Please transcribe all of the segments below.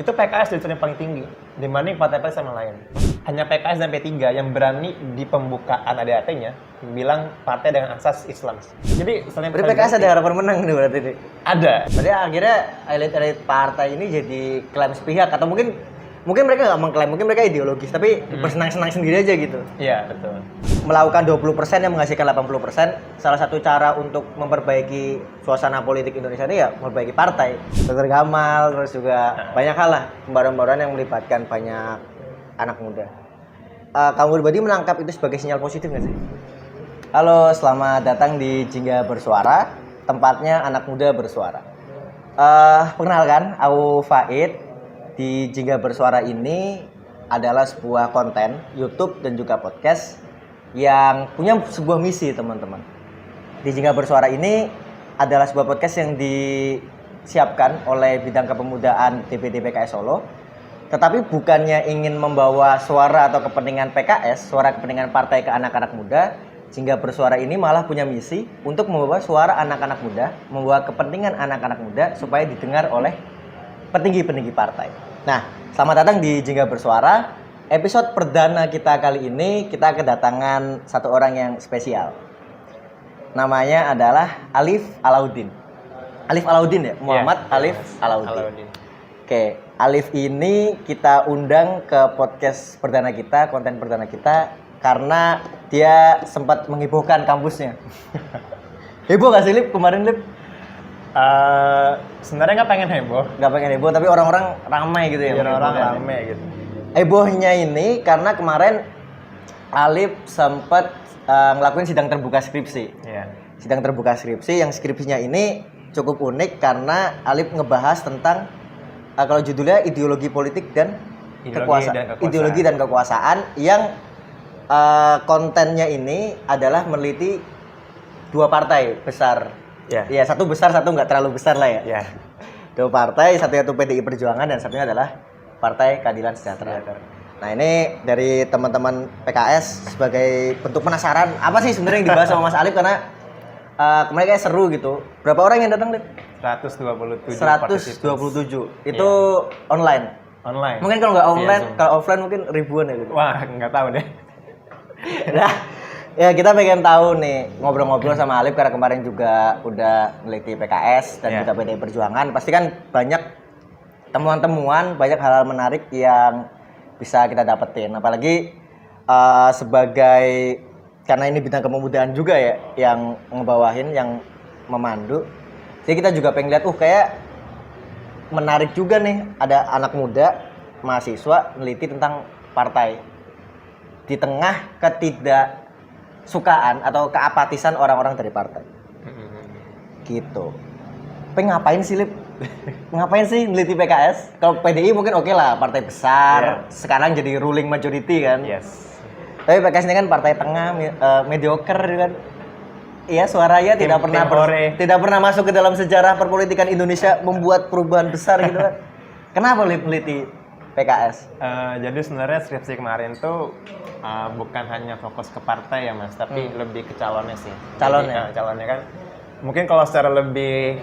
itu PKS jadi paling tinggi dibanding partai-partai sama lain. Hanya PKS dan P3 yang berani di pembukaan ADAT-nya bilang partai dengan asas Islam. Jadi selain Berarti PKS ada harapan menang nih berarti nih. ada. Berarti akhirnya elit-elit partai ini jadi klaim sepihak atau mungkin mereka nggak mengklaim, mungkin mereka ideologis tapi bersenang-senang sendiri aja gitu. Iya, betul. Melakukan 20% yang menghasilkan 80%, salah satu cara untuk memperbaiki suasana politik Indonesia ini ya memperbaiki partai. Dr. Gamal, terus juga banyak hal lah, pembaruan-pembaruan yang melibatkan banyak anak muda. Kamu pribadi menangkap itu sebagai sinyal positif nggak sih? Halo, selamat datang di Jingga Bersuara, tempatnya anak muda bersuara. Perkenalkan, aku Faid. Di Jingga Bersuara ini adalah sebuah konten YouTube dan juga podcast yang punya sebuah misi, teman-teman. Di Jingga Bersuara ini adalah sebuah podcast yang disiapkan oleh Bidang Kepemudaan DPD PKS Solo, tetapi bukannya ingin membawa suara atau kepentingan PKS, suara kepentingan partai ke anak-anak muda. Jingga Bersuara ini malah punya misi untuk membawa suara anak-anak muda, membawa kepentingan anak-anak muda supaya didengar oleh petinggi-petinggi partai. Nah, selamat datang di Jingga Bersuara. Episode perdana kita kali ini kita kedatangan satu orang yang spesial. Namanya adalah Alif Alauddin. Alif Alauddin ya? Muhammad Alif Alauddin. Oke, Alif ini kita undang ke podcast perdana kita, konten perdana kita karena dia sempat menghebohkan kampusnya. Heboh gak sih, Lip, kemarin, Lip? Sebenarnya nggak pengen heboh, tapi orang-orang ramai gitu ya. Orang-orang ramai gitu. Hebohnya ini karena kemarin Alif sempat ngelakuin sidang terbuka skripsi. Iya. Sidang terbuka skripsi yang skripsinya ini cukup unik karena Alif ngebahas tentang kalau judulnya ideologi politik dan kekuasaan. Ideologi dan kekuasaan yang kontennya ini adalah meneliti dua partai besar. Ya, satu besar, satu nggak terlalu besar lah ya. Ya. Dua partai, satu yaitu PDI Perjuangan dan satunya adalah Partai Keadilan Sejahtera. Nah, ini dari teman-teman PKS sebagai bentuk penasaran apa sih sebenarnya yang dibahas sama Mas Alif karena kemarin kayak seru gitu. Berapa orang yang datang, Lip? 127. 127. Itu online. Online. Mungkin kalau nggak online, kalau offline mungkin ribuan ya gitu. Wah, nggak tahu deh. Nah, ya kita pengen tahu nih ngobrol-ngobrol sama Alif karena kemarin juga udah neliti PKS dan juga PDI Perjuangan. Pasti kan banyak temuan-temuan, banyak hal-hal menarik yang bisa kita dapetin. Apalagi sebagai karena ini bidang kepemudaan juga ya yang ngebawahin, yang memandu. Jadi kita juga pengen lihat kayak menarik juga nih ada anak muda mahasiswa neliti tentang partai di tengah ketidaksukaan atau keapatisan orang-orang dari partai. Gitu. Ngapain sih, Lip? Ngapain sih neliti PKS? Kalau PDI mungkin oke lah, partai besar. Sekarang jadi ruling majority kan. Yes. Tapi PKS ini kan partai tengah, mediocre kan. Iya, suaranya tidak pernah masuk ke dalam sejarah perpolitikan Indonesia membuat perubahan besar gitu kan. Kenapa, Lip, neliti PKS? Jadi sebenarnya skripsi kemarin tuh bukan hanya fokus ke partai ya, Mas, tapi lebih ke calonnya sih. Calonnya kan mungkin kalau secara lebih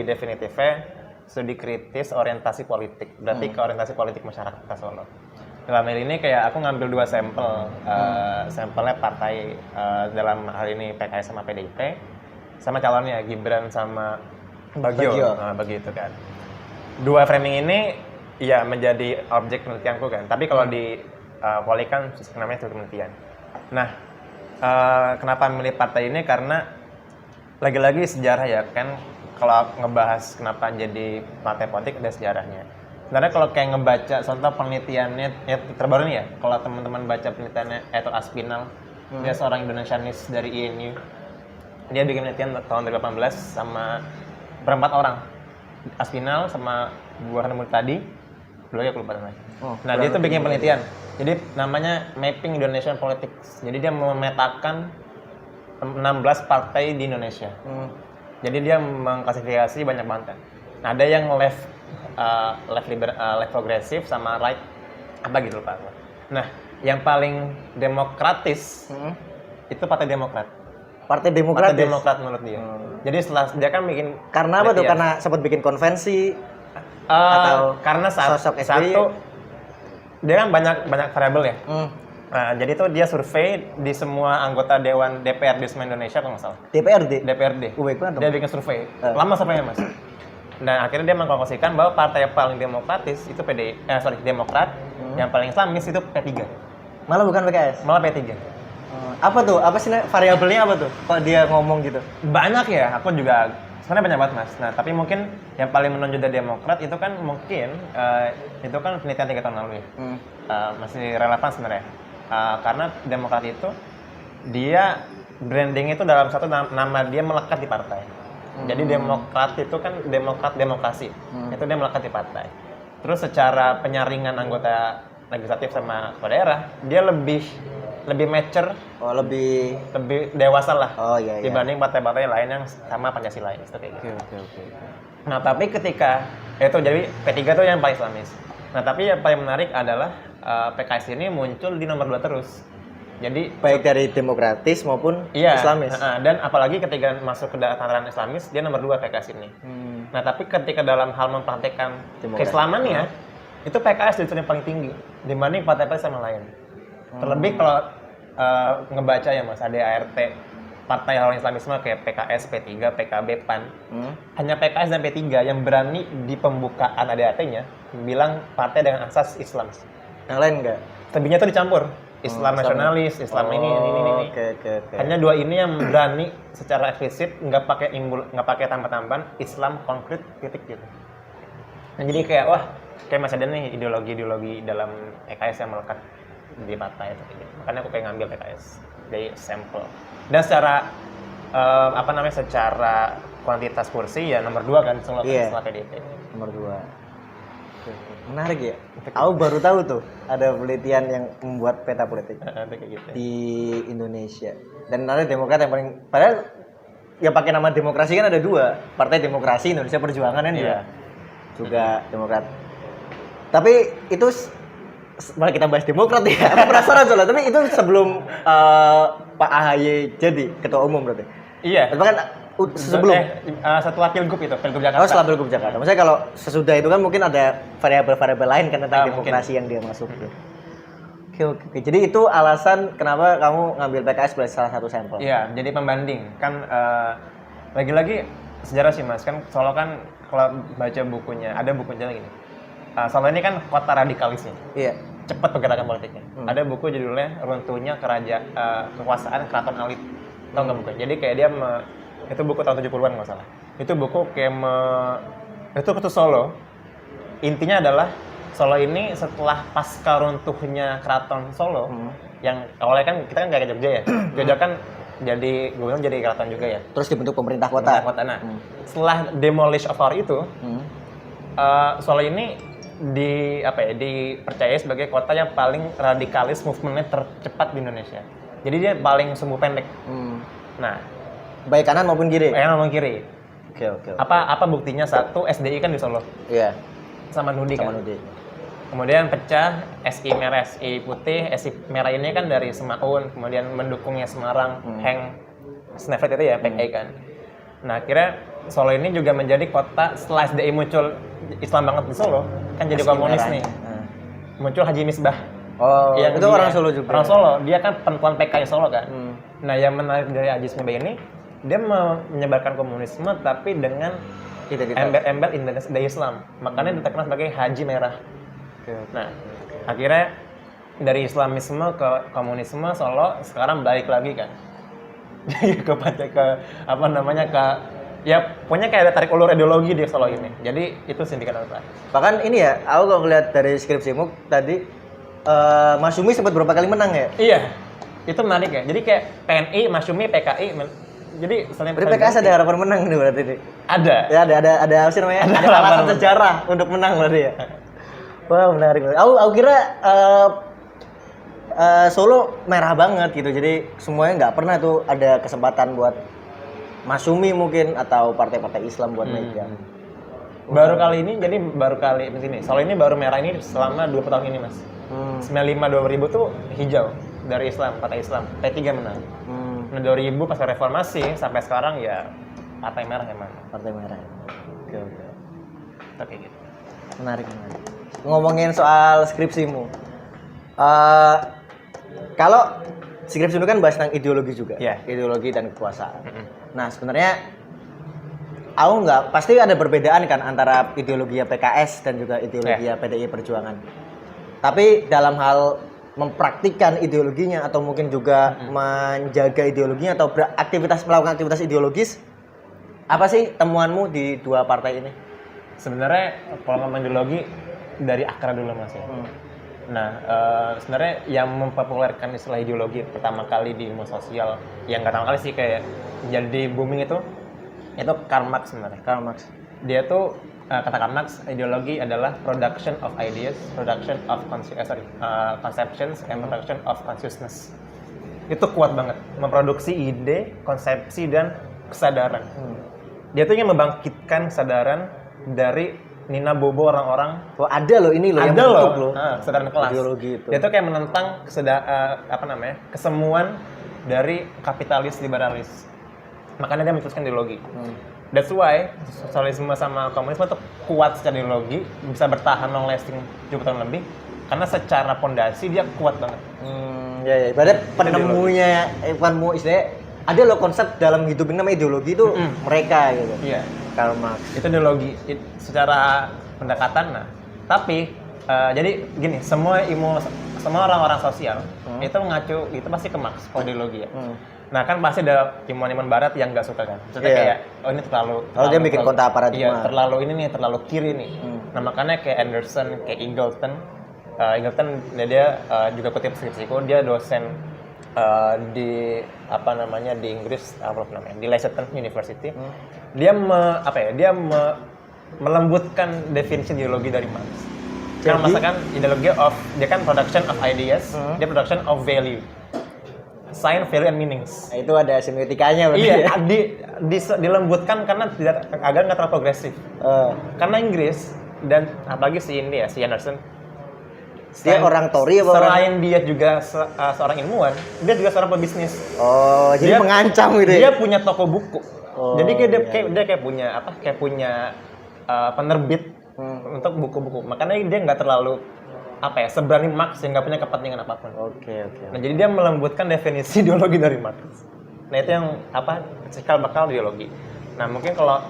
definitifnya studi kritis orientasi politik. Berarti ke orientasi politik masyarakat Solo. Dalam hal ini kayak aku ngambil dua sampel. Sampelnya partai dalam hal ini PKS sama PDIP, sama calonnya Gibran sama Bagio. Begitu kan. Dua framing ini ya menjadi objek penelitianku kan. Tapi kalau di Poli kan namanya studi penelitian. Nah, kenapa memilih partai ini? Karena lagi-lagi sejarah ya kan. Kalau ngebahas kenapa jadi partai politik ada sejarahnya. Sebenarnya kalau kayak ngebaca contoh penelitiannya ya terbaru nih ya. Kalau teman-teman baca penelitiannya Ettore Aspinall, dia seorang Indonesianis dari INU. Dia bikin penelitian tahun 2018 sama berempat orang. Aspinall sama Burhan Murtadi, belum ya aku lupa namanya. Nah, dia tuh bikin penelitian. Jadi namanya Mapping Indonesian Politics. Jadi dia memetakan 16 partai di Indonesia. Jadi dia mengklasifikasi banyak banget. Nah, ada yang left progresif sama right apa gitu Pak. Nah, yang paling demokratis itu Partai Demokrat. Partai Demokrat. Partai Demokrat menurut dia. Jadi setelah dia kan bikin karena apa tuh? Karena sempat bikin konvensi. Karena sosok SBY? satu dia kan banyak variabel ya. Hmm. Nah, jadi tuh dia survei di semua anggota Dewan DPR di seluruh Indonesia kalau nggak salah. DPRD. Baik banget dong. Dia bikin survei. Lama surveinya, Mas. Dan akhirnya dia mengkonklusikan bahwa partai yang paling demokratis itu Demokrat, yang paling Islamis itu P3. Malah bukan PKS. Malah P3. Apa tuh? Apa sih variabelnya apa tuh? Kok dia ngomong gitu? Banyak ya, aku juga sebenarnya banyak banget, Mas. Nah, tapi mungkin yang paling menonjol dari Demokrat itu kan mungkin itu kan penelitian 3 tahun lalu ya. Masih relevan sebenarnya. Karena Demokrat itu dia branding itu dalam satu nama dia melekat di partai. Jadi Demokrat itu kan Demokrat demokrasi. Itu dia melekat di partai. Terus secara penyaringan anggota legislatif sama kepala daerah, dia lebih mature, lebih dewasa lah iya. dibanding partai-partai lain yang sama Pancasila itu kayak gitu. Oke. Nah, tapi ketika itu jadi P3 itu yang paling Islamis. Nah, tapi yang paling menarik adalah PKS ini muncul di nomor 2 terus. Jadi baik dari demokratis maupun Islamis. Dan apalagi ketika masuk ke tataran Islamis, dia nomor 2 PKS ini. Nah, tapi ketika dalam hal mempraktekkan keislamannya, itu PKS jadi yang paling tinggi dibanding partai-partai sama lain. Terlebih kalau ngebaca ya Mas, ada ART partai lawan Islamisme kayak PKS, P3, PKB, PAN. Hanya PKS dan P3 yang berani di pembukaan ADAT-nya bilang partai dengan asas Islam. Yang lain enggak? Lebihnya itu dicampur. Islam nasionalis, Islam ini. Oke. Hanya 2 ini yang berani secara eksplisit, nggak pakai tambah-tambahan, Islam konkret titik gitu. Nah, jadi kayak kayak masih ada nih ideologi dalam PKS yang melekat di partai itu gitu. Makanya aku kayak ngambil PKS dari sampel. Dan secara secara kuantitas kursi ya nomor 2 kan setelah PDIP. Nomor 2. Menarik ya. Aku baru tahu tuh ada penelitian yang membuat peta politik gitu. Di Indonesia. Dan ada Demokrat yang paling, padahal ya pakai nama demokrasi kan ada 2, Partai Demokrasi Indonesia Perjuangan kan juga Demokrat. Tapi itu malah kita bahas Demokrat ya. Aku penasaran soalnya. Tapi itu sebelum Pak AHY jadi ketua umum berarti. Iya. Bahkan sebelum setelah Pilgub Jakarta. Oh, setelah Pilgub Jakarta. Maksudnya kalau sesudah itu kan mungkin ada variabel-variabel lain kan tentang demokrasi yang dia masuk. Oke. Jadi itu alasan kenapa kamu ngambil PKS sebagai salah satu sampel. Iya, jadi pembanding. Kan lagi-lagi sejarah sih Mas. Kan Solo kan kalau baca bukunya, ada bukunya lagi nih. Solo ini kan kota radikalisnya. Iya. Cepat pergerakan politiknya. Ada buku judulnya Runtuhnya Kekuasaan Keraton Alit. Tahu nggak bukunya? Jadi kayak dia itu buku tahun 70-an nggak salah. Itu buku kayak itu Solo. Intinya adalah Solo ini setelah pasca runtuhnya Keraton Solo, yang awalnya kan kita kan kayak Jogja ya. Jogja kan jadi gubernur jadi keraton juga ya. Terus dibentuk pemerintah kota. Nah, setelah demolish of power itu, Solo ini dipercaya sebagai kota yang paling radikalis, movementnya tercepat di Indonesia. Jadi dia paling sumbu pendek. Nah, baik kanan maupun kiri. Kiri. Oke. Apa buktinya? Satu, SDI kan di Solo. Iya. Sama Nudi kan. Nudi. Kemudian pecah SI merah, SI putih, SI merah ini kan dari Semaun, kemudian mendukungnya Semarang, Heng Snefret itu ya, PKI kan. Nah, akhirnya Solo ini juga menjadi kota setelah SDI muncul Islam banget di Solo, kan jadi komunis nih. Muncul Haji Misbah. Oh, yang itu orang Solo juga. Orang Solo, dia kan perempuan PKI Solo kan. Nah, yang menarik dari Haji Misbah ini, dia menyebarkan komunisme tapi dengan embel-embel dari Islam. Makanya terkenal sebagai Haji Merah. Nah, akhirnya dari Islamisme ke komunisme Solo sekarang balik lagi kan. Jadi punya kayak ada tarik ulur ideologi di Solo ini. Jadi itu sindikat apa? Bahkan ini ya, aku kalau ngeliat dari skripsimu tadi Masyumi sempat berapa kali menang ya? Iya. Itu menarik ya. Jadi kayak PNI, Masyumi, PKI jadi selain PKS ada harapan menang nih berarti ini. Ada. Ya ada apa sih namanya? Ada alasan sejarah untuk menang berarti ya. Wah, menarik. Aku kira Solo merah banget gitu. Jadi semuanya nggak pernah tuh ada kesempatan buat Masyumi mungkin atau partai-partai Islam buat megang. Baru kali ini di sini. Solo ini baru merah ini selama 20 tahun ini, Mas. 95-2000 tuh hijau dari Islam, partai Islam. P3 menang. Nah, 2000 pas reformasi sampai sekarang ya partai merah emang. Partai merah. Oke. Oke gitu. Menarik. Ngomongin soal skripsimu. Kalau skripsi itu kan bahas tentang ideologi juga. Iya. Ideologi dan kekuasaan. Nah, sebenarnya aku nggak pasti ada perbedaan kan antara ideologi PKS dan juga ideologi PDI Perjuangan. Tapi dalam hal mempraktikkan ideologinya atau mungkin juga menjaga ideologinya atau melakukan aktivitas ideologis, apa sih temuanmu di dua partai ini? Sebenarnya kalau ngomong ideologi dari akar dulu Mas ya. Nah, sebenarnya yang mempopulerkan istilah ideologi pertama kali di ilmu sosial, yang nggak pertama kali sih kayak jadi booming itu Karl Marx sebenarnya. Karl Marx. Dia tuh kata Karl Marx, ideologi adalah production of ideas, production of conceptions, and production of consciousness. Itu kuat banget, memproduksi ide, konsepsi dan kesadaran. Dia tuh ingin membangkitkan kesadaran dari Nina Bobo orang-orang. Oh, ada loh ini loh yang ada bentuk loh, kesadaran kelas. Ideologi itu. Dia tuh kayak menentang kesemuan dari kapitalis liberalis. Makanya dia memutuskan ideologi. That's why sosialisme sama komunisme tuh kuat secara ideologi, bisa bertahan long lasting 70 tahun lebih, karena secara pondasi dia kuat banget. Ya. Berarti penemunya, penemu istilahnya ada loh konsep dalam hidup ini namanya ideologi itu mereka gitu. Iya. Karl Marx. Itu ideologi secara pendekatan. Nah, tapi jadi gini, semua orang-orang sosial itu mengacu itu pasti ke Marx kalau ideologi ya. Nah kan pasti ada ilmuwan Barat yang nggak suka kan. Maksudnya kayak ini terlalu dia bikin kontra paradigma. Iya, terlalu kiri nih. Nah makanya kayak Anderson, kayak Eagleton dia juga kutip skripsiku, dia dosen di di Inggris di Leicester University. Dia melembutkan definisi ideologi dari Marx. Karena masakan ideologi dia kan production of ideas, dia production of value. Sign, value, and meanings. Nah, itu ada semiotikanya. Iya, dilembutkan karena agar nggak terlalu progresif. Karena Inggris dan apalagi si Anderson, dia orang Tory apa selain dia juga seorang ilmuwan, dia juga seorang pebisnis. Oh, jadi mengancam gitu ya? Dia punya toko buku. Jadi dia kayak punya penerbit untuk buku-buku. Makanya dia nggak terlalu seberani Marx yang nggak punya kepentingan apapun. Oke. Nah jadi dia melembutkan definisi ideologi dari Marx. Nah itu yang cikal bakal ideologi. Nah mungkin kalau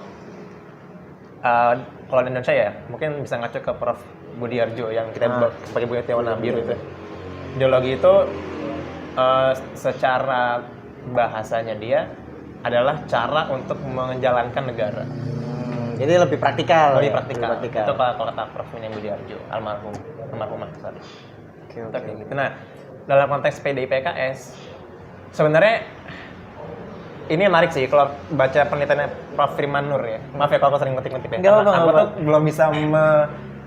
di Indonesia ya mungkin bisa ngacu ke Prof. Budiarjo yang kita sebagai Buya Tiawan Nabir itu. Ideologi itu secara bahasanya dia adalah cara untuk menjalankan negara. Jadi lebih praktikal. Lebih praktikal. Itu kalau kata Prof. Budiarjo, almarhumah sorry. Oke. Gitu. Nah, dalam konteks PDI PKS, sebenarnya ini menarik sih kalau baca penelitiannya Prof. Firman Nur ya. Maaf ya kalau aku sering ngetik-ngetik ya. Aku tuh belum bisa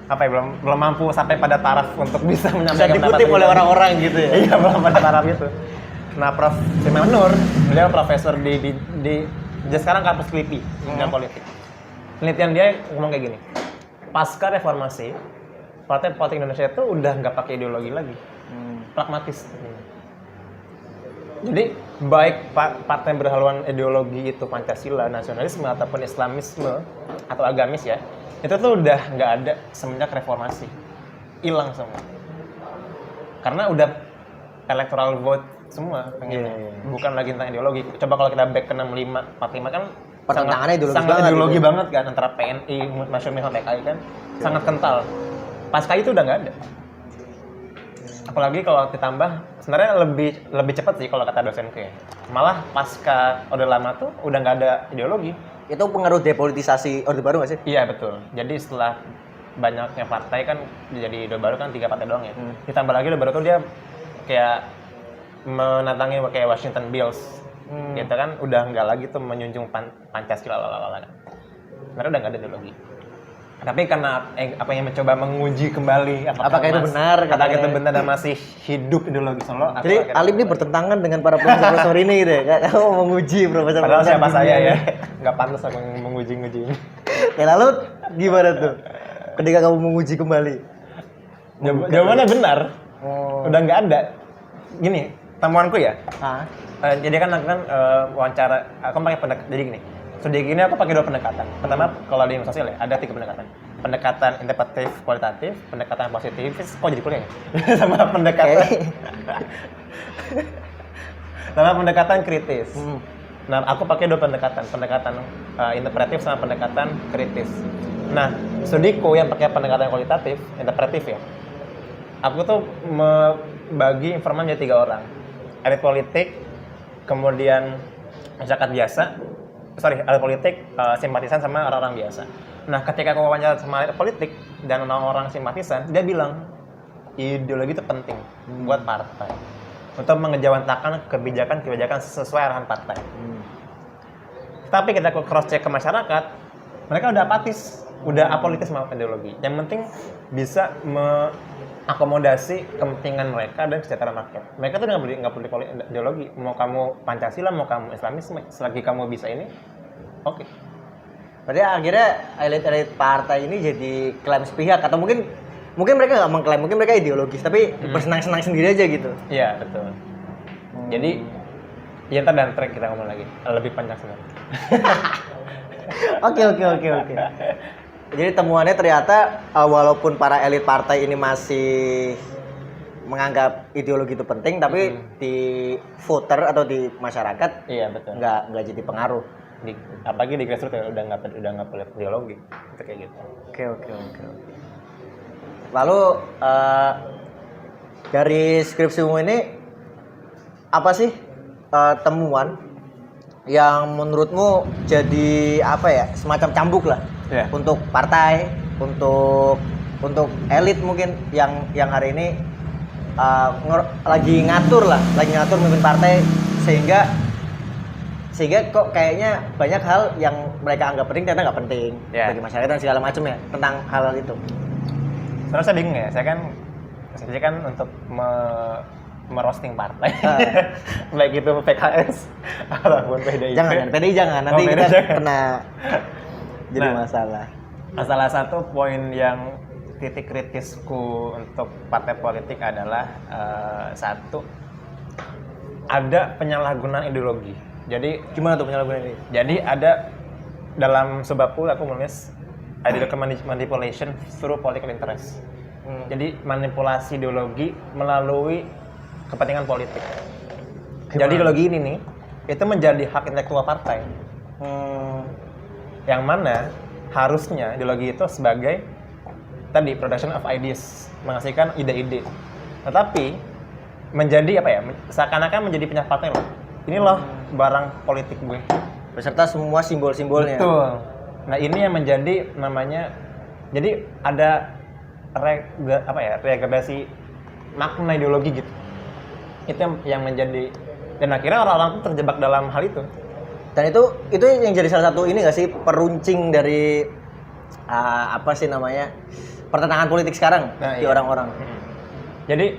belum mampu sampai pada taraf untuk bisa menyampaikan pendapat. Dikutip oleh orang-orang gitu ya. Iya, belum pada taraf itu. Nah, Prof. Firman Nur, beliau profesor di sekarang kampus LIPI, bidang politik. Penelitian dia ngomong kayak gini. Pasca reformasi, partai politik Indonesia itu udah nggak pakai ideologi lagi, pragmatis. Jadi baik partai berhaluan ideologi itu Pancasila, nasionalisme ataupun Islamisme atau agamis ya, itu tuh udah nggak ada semenjak reformasi, hilang semua. Karena udah electoral vote semua, bukan lagi tentang ideologi. Coba kalau kita back ke 65, 45 kan pertentangannya sangat ideologi banget kan antara PNI, nasionalisme PKI kan sangat kental. Pasca itu udah nggak ada. Apalagi kalau ditambah sebenarnya lebih cepat sih kalau kata dosenku ya. Malah pasca Orde Lama tuh udah nggak ada ideologi. Itu pengaruh depolitisasi Orde Baru nggak sih? Iya betul. Jadi setelah banyaknya partai kan jadi Orde Baru kan 3 partai doang ya. Ditambah lagi Orde Baru tuh dia kayak menantangi kayak Washington Bills. Gitu kan udah nggak lagi tuh menjunjung Pancasila lalala kan. Sebenarnya udah nggak ada ideologi. Tapi karena apa yang mencoba menguji kembali apakah itu benar, apakah itu benar dan masih hidup ideologi Solo. Jadi Alim ini bertentangan dengan para profesor ini gitu ya. Kamu menguji profesor. Padahal siapa saya ya. Nggak pantas aku menguji-nguji. Ya lalu gimana tuh? Ketika kamu menguji kembali. Jawabannya benar. Udah nggak ada. Gini, temuanku ya. Jadi kan aku kan wawancara, aku pakai jadi gini. Studi gini aku pakai 2 pendekatan. Pertama, kalau di ilmu sosial ya, ada 3 pendekatan. pendekatan interpretatif kualitatif, pendekatan positifis, kok jadi kuliah ya? sama pendekatan sama pendekatan kritis. Nah, aku pakai dua pendekatan interpretatif sama pendekatan kritis. Nah, studiku yang pakai pendekatan kualitatif, interpretatif ya. Aku tuh membagi informan jadi 3 orang. Elit politik, kemudian masyarakat biasa, elit politik, simpatisan sama orang-orang biasa. Nah, ketika aku wawancara sama elit politik dan orang-orang simpatisan, dia bilang ideologi itu penting buat partai untuk mengejawantahkan kebijakan sesuai arahan partai. Tapi kita cross check ke masyarakat, mereka udah apatis, udah apolitis sama ideologi. Yang penting bisa mengakomodasi kepentingan mereka dan kesejahteraan rakyat. Mereka tuh nggak peduli ideologi. Mau kamu Pancasila, mau kamu Islamisme, selagi kamu bisa ini, oke. Berarti akhirnya elit-elit partai ini jadi klaim sepihak, atau mungkin mereka nggak mengklaim, mungkin mereka ideologis, tapi bersenang-senang sendiri aja gitu. Iya, betul. Jadi, ya ntar dan track kita ngomong lagi, lebih panjang sebenarnya. Oke. Jadi temuannya ternyata walaupun para elit partai ini masih menganggap ideologi itu penting, tapi di voter atau di masyarakat, iya betul, nggak jadi pengaruh. Apalagi di grassroots ya, udah nggak perlu ideologi, itu kayak gitu. Oke. Lalu dari skripsimu ini apa sih temuan yang menurutmu jadi apa ya, semacam cambuk lah untuk partai, untuk elit mungkin yang hari ini lagi ngatur memimpin partai, sehingga kok kayaknya banyak hal yang mereka anggap penting ternyata nggak penting bagi masyarakat dan segala macam ya tentang hal itu. Terus saya bingung ya, saya kan untuk merosting partai, baik itu PKS ataupun PDIP. Jangan, PDI jangan, nanti kita kena jadi masalah. Salah satu poin yang titik kritisku untuk partai politik adalah satu, ada penyalahgunaan ideologi. Jadi gimana tuh penyalahgunaan ini? Jadi ada dalam sebabku aku menulis ideological manipulation through political interest. Jadi manipulasi ideologi melalui kepentingan politik. Jadi ideologi ini nih itu menjadi hak intelektual partai. Yang mana harusnya ideologi itu sebagai tadi production of ideas, menghasilkan ide-ide. Tetapi menjadi apa ya? Seakan-akan menjadi punya partai loh. Ini loh barang politik gue. Beserta semua simbol-simbolnya. Betul. Nah, ini yang menjadi namanya, jadi ada regradasi makna ideologi gitu. Itu yang menjadi, dan akhirnya orang-orang tuh terjebak dalam hal itu. Dan itu yang jadi salah satu ini nggak sih, peruncing dari apa sih namanya, pertentangan politik sekarang di orang-orang. Jadi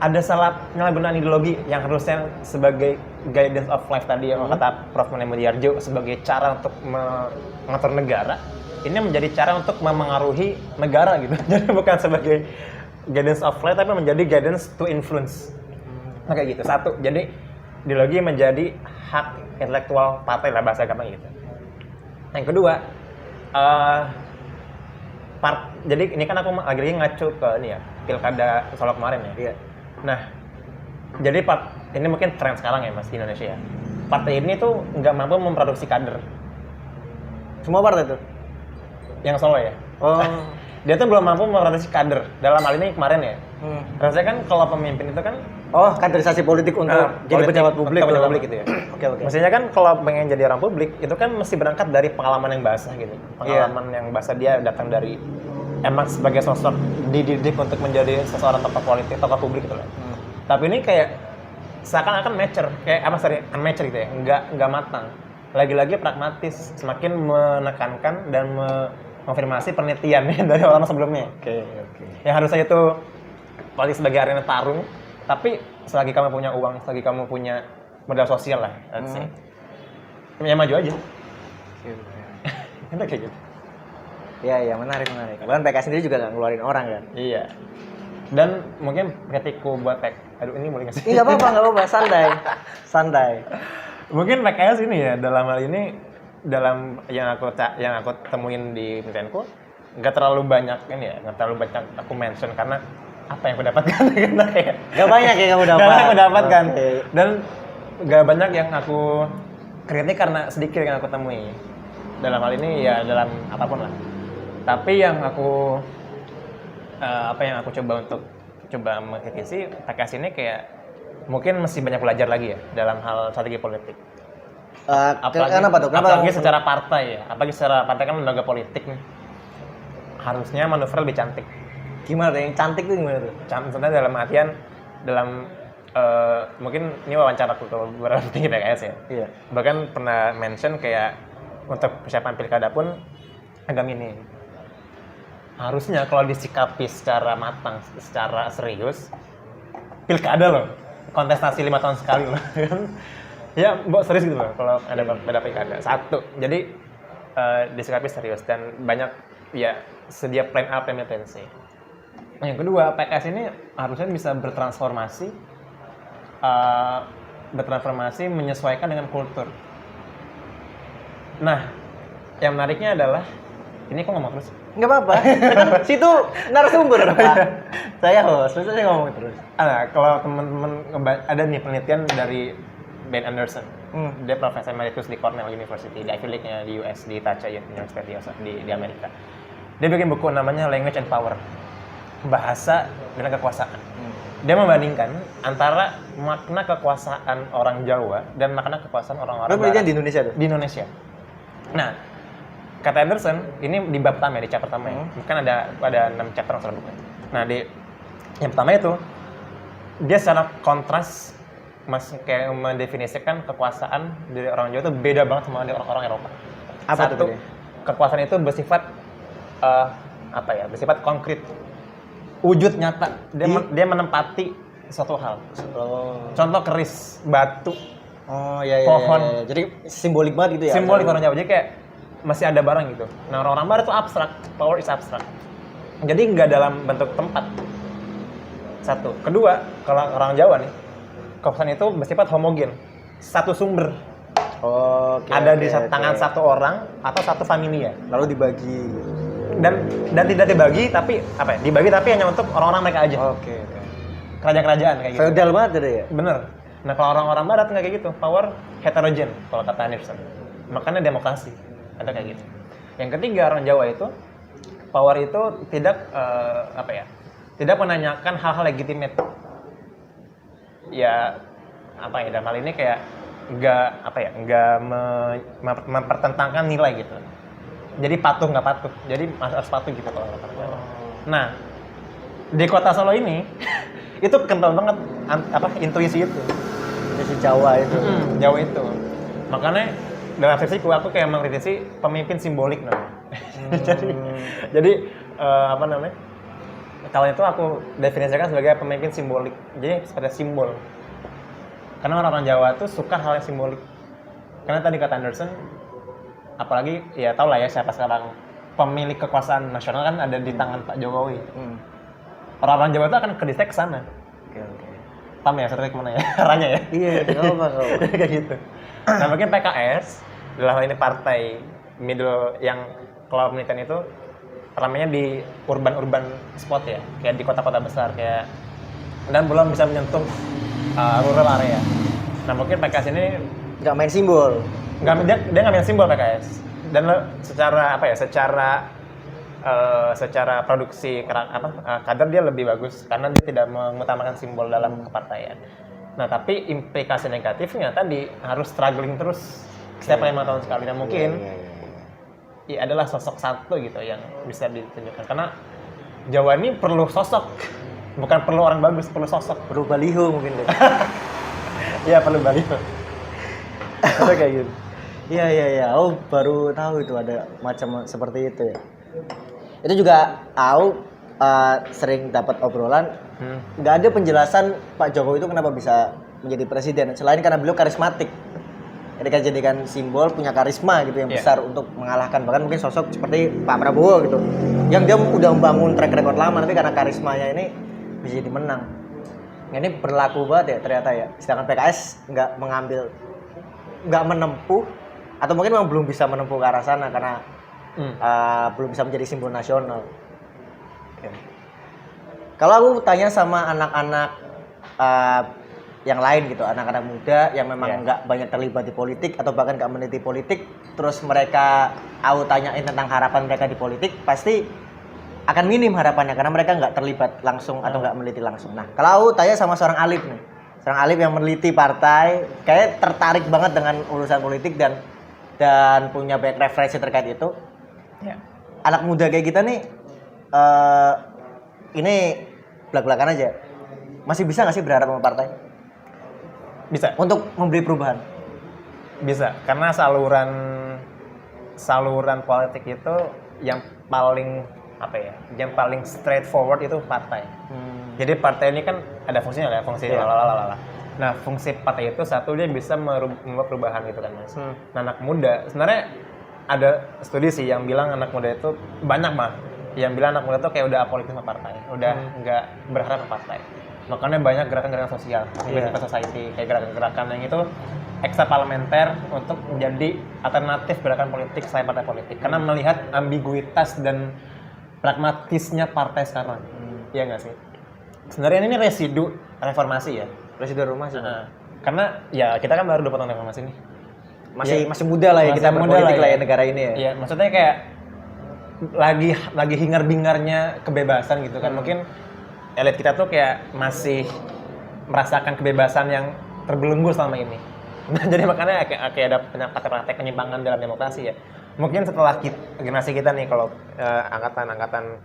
ada salah penyalahgunaan ideologi yang harusnya sebagai guidance of life tadi yang kata Prof. Mudiarjo sebagai cara untuk mengatur negara, ini menjadi cara untuk memengaruhi negara gitu. Jadi bukan sebagai guidance of life tapi menjadi guidance to influence. Nah, kayak gitu. Satu, jadi ideologi menjadi hak intelektual partai lah, bahasa gampang gitu. Yang kedua, jadi ini kan aku lagi ngacu ke ini ya, Pilkada Solo kemarin ya. Iya. Nah, jadi ini mungkin tren sekarang ya Mas di Indonesia ya. Partai ini tuh nggak mampu memproduksi kader. Semua partai tuh? Yang Solo ya. Oh. Dia tuh belum mampu memproduksi kader. Dalam hal ini kemarin ya. Rasanya kan kalau pemimpin itu kan kaderisasi politik untuk jadi pejabat publik. Pejabat publik gitu ya. Oke. Maksudnya kan kalau pengen jadi orang publik itu kan mesti berangkat dari pengalaman yang basah gitu. Pengalaman yang basah, dia datang dari emang sebagai sosok dididik untuk menjadi seseorang tokoh politik, tokoh publik gitu loh. Tapi ini kayak seakan-akan mature, kayak unmature gitu ya, nggak matang. Lagi-lagi pragmatis, semakin menekankan dan mengonfirmasi penelitiannya dari orang sebelumnya. Oke. Yang harusnya itu politik sebagai arena tarung, tapi selagi kamu punya uang, selagi kamu punya modal sosial lah, let's say, ya maju aja. Itu kayak gitu. Iya, menarik. Bahkan PKS sendiri juga nggak ngeluarin orang kan? Iya. Dan mungkin ketikku buat aduh ini boleh nggak sih? Iya, nggak apa-apa, santai. Mungkin PKS ini ya, dalam hal ini, dalam yang aku temuin di penelitianku, nggak terlalu banyak ini ya, nggak terlalu banyak aku mention karena apa yang aku dapatkan karena kayak Gak banyak yang kamu dapat. nggak aku dapatkan Oke. dan nggak banyak yang aku kritik karena sedikit yang aku temui dalam hal ini ya dalam apapun lah. Tapi yang aku apa yang aku coba untuk coba mengkritisi PKS ini kayak mungkin masih banyak belajar lagi ya dalam hal strategi politik. Kenapa tuh? Kenapa Apalagi secara partai ya, apalagi secara partai kan lembaga politik nih. Harusnya manuver lebih cantik. Gimana tuh? Yang cantik tuh gimana tuh? Maksudnya dalam artian dalam mungkin ini wawancara aku ke beberapa petinggi PKS ya. Iya. Bahkan pernah mention kayak untuk persiapan pilkada pun agak minim. Harusnya kalau disikapi secara matang, secara serius, pilkada loh, kontestasi 5 tahun sekali loh. Ya, mbok serius gitu loh kalau ada pilkada. Satu, jadi disikapi serius dan banyak ya sedia plan A, plan B, plan C. Yang kedua, PKS ini harusnya bisa bertransformasi menyesuaikan dengan kultur. Nah, yang menariknya adalah ini kok ngomong terus? Nggak apa-apa. Situ narasumber, Pak. Saya host, terus saya ngomong terus. Kalau teman-teman ada nih penelitian dari Ben Anderson. Dia profesor emeritus di Cornell University, di Ivy League-nya di US, di Tacha University di Amerika. Dia bikin buku namanya Language and Power. Bahasa dan kekuasaan. Dia membandingkan antara makna kekuasaan orang Jawa dan makna kekuasaan orang-orang Barat. Di Indonesia tuh? Di Indonesia. Nah, kata Anderson, ini di bab pertama ya, di chapter pertama ya. Kan ada 6 chapter masalah buku. Nah, di yang pertama itu dia secara kontras kayak mendefinisikan kekuasaan dari orang Jawa itu beda banget sama dari orang-orang Eropa. Apa Satu, tuh dia? kekuasaan itu bersifat bersifat konkret. Wujud nyata. Dia menempati suatu hal. Contoh keris, batu, Iya. pohon. Jadi simbolik banget gitu ya? Simbolik orang Jawa. Jadi kayak masih ada barang gitu. Nah, orang-orang Barat itu abstrak. Power is abstrak. Jadi nggak dalam bentuk tempat. Satu. Kedua, kalau orang Jawa nih, kekuasaan itu bersifat homogen. Satu sumber. Ada di tangan satu orang atau satu familia. Lalu dibagi. Dan tidak dibagi, tapi apa ya? Dibagi tapi hanya untuk orang-orang mereka aja. Oke. Kerajaan-kerajaan kayak gitu. Feodal banget ada ya? Bener. Nah, kalau orang-orang Barat nggak kayak gitu. Power heterogen, kalau kata Anderson. Makanya demokrasi. Ada kayak gitu. Yang ketiga, orang Jawa itu power itu tidak tidak menanyakan hal-hal legitimate. Ya dalam hal ini kayak nggak mempertentangkan nilai gitu. Jadi patuh nggak patuh. Jadi harus patuh gitu kalau orang Jawa. Nah, di kota Solo ini itu kental banget intuisi itu. Intuisi Jawa itu. Jawa itu. Makanya dalam sesiku aku kayak mengkritisi pemimpin simbolik namanya. jadi kalau itu aku definisikan sebagai pemimpin simbolik. Jadi seperti simbol. Karena orang-orang Jawa tuh suka hal yang simbolik. Karena tadi kata Anderson, apalagi ya tau lah ya siapa sekarang pemilik kekuasaan nasional kan ada di tangan Pak Jokowi. Orang-orang Jawa itu akan kedetek ke sana. Oke. Paham ya, sebenarnya kemana ya? Arahnya ya? Iya, apa. Kayak gitu. Nah, mungkin PKS dalam hal ini partai middle yang kalau penelitian itu ramainya di urban spot ya, kayak di kota-kota besar kayak, dan belum bisa menyentuh rural area. Nah, mungkin PKS ini nggak main simbol. Dia nggak main simbol PKS. Dan secara produksi kader dia lebih bagus karena dia tidak mengutamakan simbol dalam kepartaian. Nah, tapi implikasi negatifnya tadi harus struggling terus setiap 5 tahun sekali. Dan mungkin ya adalah sosok satu gitu yang bisa ditunjukkan. Karena Jawa ini perlu sosok, bukan perlu orang bagus, perlu sosok. Perlu baliho mungkin deh. Iya, perlu baliho. Ada kayak gitu. Iya. Oh, baru tahu itu ada macam seperti itu ya. Itu juga sering dapat obrolan. Nggak ada penjelasan Pak Jokowi itu kenapa bisa menjadi presiden selain karena beliau karismatik. Ketika jadikan simbol punya karisma gitu yang besar untuk mengalahkan bahkan mungkin sosok seperti Pak Prabowo gitu. Yang dia udah membangun track record lama tapi karena karismanya ini bisa jadi menang. Ini berlaku banget ya ternyata ya. Sedangkan PKS nggak menempuh atau mungkin memang belum bisa menempuh ke arah sana karena belum bisa menjadi simbol nasional. Kalau aku tanya sama anak-anak yang lain gitu, anak-anak muda yang memang nggak banyak terlibat di politik atau bahkan nggak meneliti politik, terus mereka aku tanyain tentang harapan mereka di politik, pasti akan minim harapannya karena mereka nggak terlibat langsung atau nggak meneliti langsung. Nah, kalau aku tanya sama seorang Alif nih, seorang Alif yang meneliti partai, kayak tertarik banget dengan urusan politik dan punya banyak referensi terkait itu. Ya. Anak muda kayak kita nih, ini belak-belakan aja, masih bisa nggak sih berharap sama partai? Bisa. Untuk memberi perubahan? Bisa, karena saluran politik itu yang paling yang paling straightforward itu partai. Jadi partai ini kan ada fungsinya ya, fungsi lalalala. Nah, fungsi partai itu satu dia bisa membuat perubahan gitu kan, Mas. Nah, anak muda sebenarnya ada studi sih yang bilang anak muda itu banyak mah yang bilang anak muda itu kayak udah apolitis sama partai, udah nggak berharap sama partai. Makanya banyak gerakan-gerakan sosial, civil society, kayak gerakan-gerakan yang itu ekstra parlementer untuk menjadi alternatif gerakan politik selain partai politik. Karena melihat ambiguitas dan pragmatisnya partai sekarang. Iya nggak sih? Sebenarnya ini residu reformasi ya. Residu rumah sih. Karena ya kita kan baru 2 tahun reformasi nih. Masih muda lah ya kita berpolitik lah ya negara ini ya. Iya, maksudnya kayak lagi hingar-bingarnya kebebasan gitu kan. Mungkin elit kita tuh kayak masih merasakan kebebasan yang terbelenggu selama ini. Jadi makanya kayak ada praktek-praktek penyimpangan dalam demokrasi ya. Mungkin setelah generasi kita nih, kalau angkatan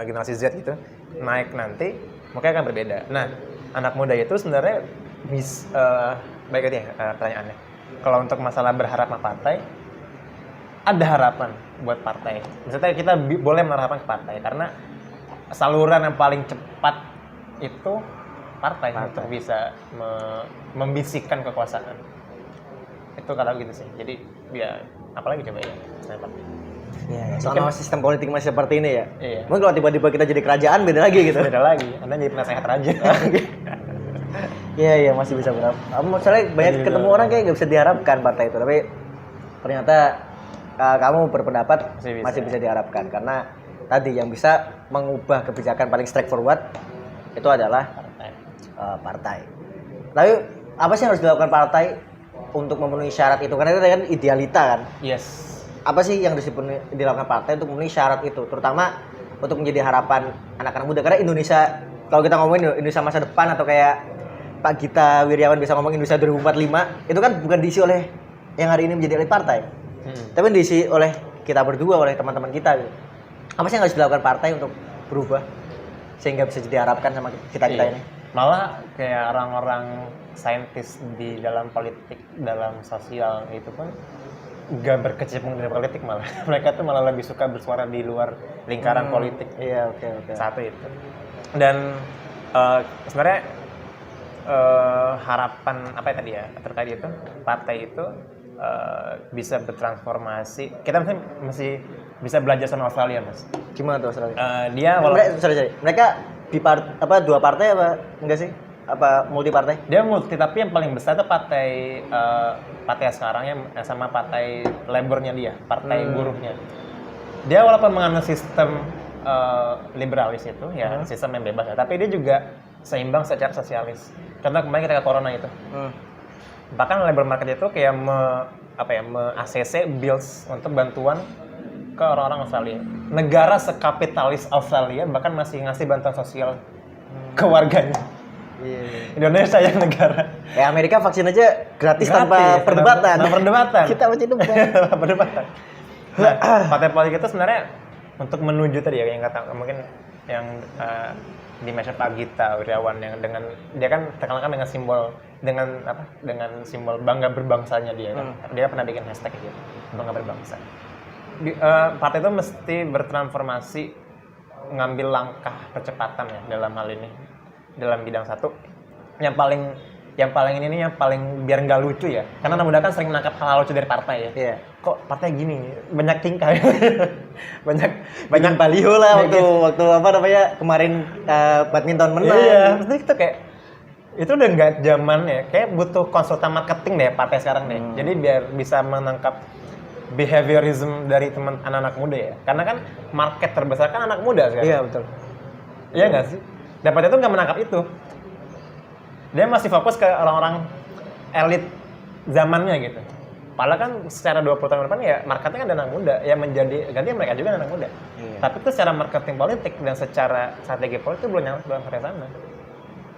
generasi Z gitu naik nanti, mungkin akan berbeda. Nah, anak muda itu sebenarnya baik aja pertanyaannya. Kalau untuk masalah berharap sama partai, ada harapan buat partai. Maksudnya kita boleh mengharapkan ke partai karena saluran yang paling cepat itu partai. Untuk bisa membisikkan kekuasaan. Itu kalau gitu sih. Jadi ya apalagi coba ya. Iya, selama sistem politik masih seperti ini ya. Iya. Mungkin kalau tiba-tiba kita jadi kerajaan beda lagi gitu. Beda lagi. Anda jadi penasehat raja. Iya, mamasih bisa berharap. Soalnya banyak ketemu orang kayak nggak bisa diharapkan partai itu, tapi ternyata kamu berpendapat masih bisa diharapkan karena tadi yang bisa mengubah kebijakan paling straightforward itu adalah partai. Tapi apa sih yang harus dilakukan partai untuk memenuhi syarat itu? Karena itu kan idealita kan. Yes. Apa sih yang harus dilakukan partai untuk memenuhi syarat itu? Terutama untuk menjadi harapan anak-anak muda. Karena Indonesia, kalau kita ngomongin Indonesia masa depan atau kayak Pak Gita Wirjawan bisa ngomong Indonesia 2045, itu kan bukan diisi oleh yang hari ini menjadi elit partai. Tapi diisi oleh kita berdua, oleh teman-teman kita. Apa sih yang harus dilakukan partai untuk berubah sehingga bisa diharapkan sama kita-kita ini? Malah kayak orang-orang saintis di dalam politik, dalam sosial itu pun gak berkecimpung di politik malah. Mereka tuh malah lebih suka bersuara di luar lingkaran politik. Iya, oke. Satu itu. Dan sebenarnya harapan apa ya tadi ya terkait itu, partai itu bisa bertransformasi. Kita masih bisa belajar sama Australia, Mas. Gimana tuh Australia? Dia mereka dua partai apa enggak sih? Apa multi partai? Dia multi, tapi yang paling besar itu partai sekarang sama partai labornya dia, partai buruhnya. Dia walaupun mengambil sistem liberalis itu ya, sistem yang bebas ya, tapi dia juga seimbang secara sosialis. Contoh kemarin kita ke corona itu. Bahkan labor market itu kayak ACC bills untuk bantuan ke orang-orang Australia. Negara sekapitalis Australia bahkan masih ngasih bantuan sosial ke warganya. Indonesia yang negara. Amerika vaksin aja gratis tanpa perdebatan. Tanpa perdebatan. Kita masih perdebatan. Nah, partai politik itu sebenarnya untuk menuju tadi ya yang kata mungkin yang di masa Pak Gita Wirjawan yang dengan dia kan terkenal dengan simbol bangga berbangsanya dia kan. Dia pernah bikin hashtag gitu, bangga berbangsa. Partai itu mesti bertransformasi, ngambil langkah percepatan ya dalam hal ini, dalam bidang satu yang paling ini nih yang paling biar nggak lucu ya, karena anak muda kan sering menangkap hal lucu dari partai ya. Kok partai gini, banyak tingkah banyak baliho lah waktu apa namanya kemarin badminton menang. Iya, maksudnya itu kayak itu udah nggak zaman ya, kayak butuh konsultan marketing deh partai sekarang deh. Jadi biar bisa menangkap behaviorism dari teman anak-anak muda ya. Karena kan market terbesar kan anak muda sekarang. Iya betul. Iya nggak sih? Dapatnya tuh nggak menangkap itu. Dia masih fokus ke orang-orang elit zamannya gitu. Padahal kan secara 20 tahun ke depan ya marketnya kan anak muda, ya menjadi ganti mereka juga anak muda. Iya. Tapi itu secara marketing politik dan secara strategi politik belum sampai sana.